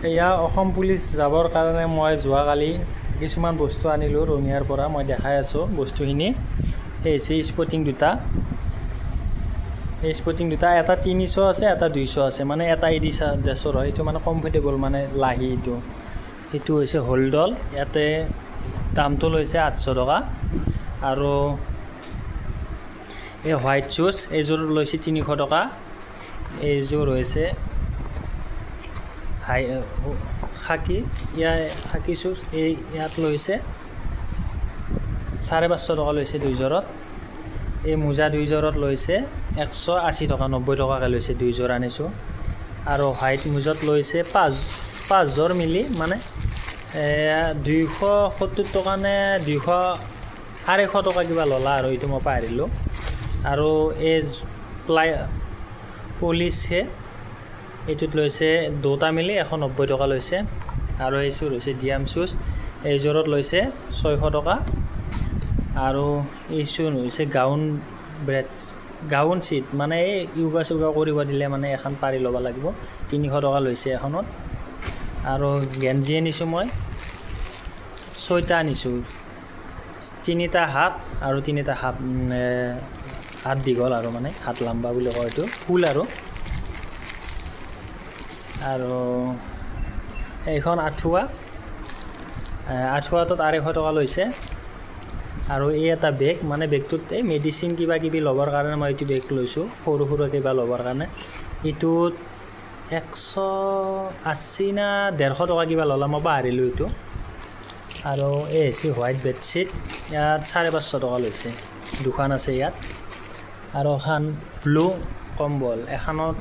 এয়া অসম পুলিচ যাবৰ কাৰণে মই যোৱাকালি কিছুমান বস্তু আনিলোঁ ৰঙিয়াৰ পৰা। মই দেখাই আছোঁ বস্তুখিনি। এই হৈছে স্পৰ্টিং দুটা। এই স্পৰ্টিং দুটা এটা 300 আছে, এটা 200 আছে। মানে এটা এডিডাছৰ হয়, এইটো মানে কমফৰ্টেবল, মানে লাহি এইটো। এইটো হৈছে হোলডল, ইয়াতে দামটো লৈছে 800 টকা। আৰু এই হোৱাইট শ্বুজ এইযোৰ লৈছে 300 টকা। এইযোৰ হৈছে খাকী, খাকী শ্বুজ ইয়াত লৈছে 550 টকা লৈছে দুইযোৰত। এই মোজা দুইযোৰত লৈছে 180 টকা, 90 টকাকৈ লৈছে, দুইযোৰ আনিছোঁ। আৰু হোৱাইট মোজাত লৈছে পাঁচযোৰ মিলি মানে 270 টকা নে 200 টকা কিবা ল'লা, আৰু এইটো মই পাহৰিলোঁ। আৰু এই পলিচহে এইটোত লৈছে দুটা মিলি 190 টকা লৈছে। আৰু এইযোৰ হৈছে ডিয়াম শ্বুজ, এইযোৰত লৈছে 600 টকা। আৰু এইযোৰ হৈছে গাউন ছিট, মানে এই য়োগা চোগা কৰিব দিলে মানে এখন পাৰি ল'ব লাগিব, 300 টকা লৈছে এখনত। আৰু গেঞ্জি আনিছোঁ মই 6টা আনিছোঁ, 3টা হাফ আৰু 3টা হাত দীঘল, আৰু মানে হাত লাম্বা বুলি কয় এইটো, ফুল। আৰু এইখন আঁঠুৱাটোত 250 টকা লৈছে। আৰু এই এটা বেগ, মানে বেগটোত এই মেডিচিন কিবা কিবি ল'বৰ কাৰণে মই এইটো বেগ লৈছোঁ, সৰু সৰু কিবা ল'বৰ কাৰণে। এইটোত 180 না 150 টকা কিবা ল'লা, মই পাহৰিলোঁ এইটো। আৰু এই হৈছে হোৱাইট বেডশ্বীট, ইয়াত 550 টকা লৈছে, দুখন আছে ইয়াত। আৰু এখন ব্লু কম্বল, এখনত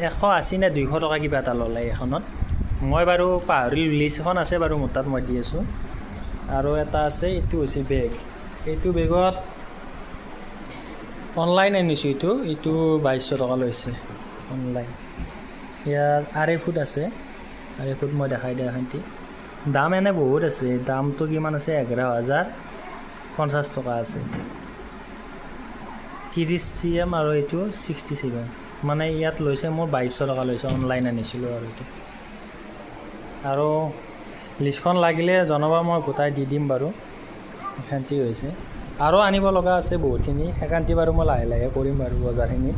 180 নে 200 টকা কিবা এটা ল'লে এখনত। মই বাৰু পাহৰিলোঁ, লিষ্ট এখন আছে বাৰু মোৰ তাত, মই দি আছোঁ। আৰু এটা আছে, এইটো হৈছে বেগ। এইটো বেগত অনলাইন আনিছোঁ, এইটো 2200 টকা লৈছে অনলাইন। ইয়াত 2.5 ফুট আছে, 2.5 ফুট মই দেখাই দিয়া শান্তি। দাম এনে বহুত আছে, দামটো কিমান আছে, 11,050 টকা আছে। 30 cm আৰু এইটো 67, মানে ইয়াত লৈছে মোৰ 2200 টকা লৈছে, অনলাইন আনিছিলোঁ। আৰু এইটো আৰু লিষ্টখন লাগিলে জনাবা, মই গোটাই দি দিম বাৰু। শান্তি হৈছে, আৰু আনিব লগা আছে বহুতখিনি, সেইকাৰণে বাৰু মই লাহে লাহে কৰিম বাৰু বজাৰখিনি।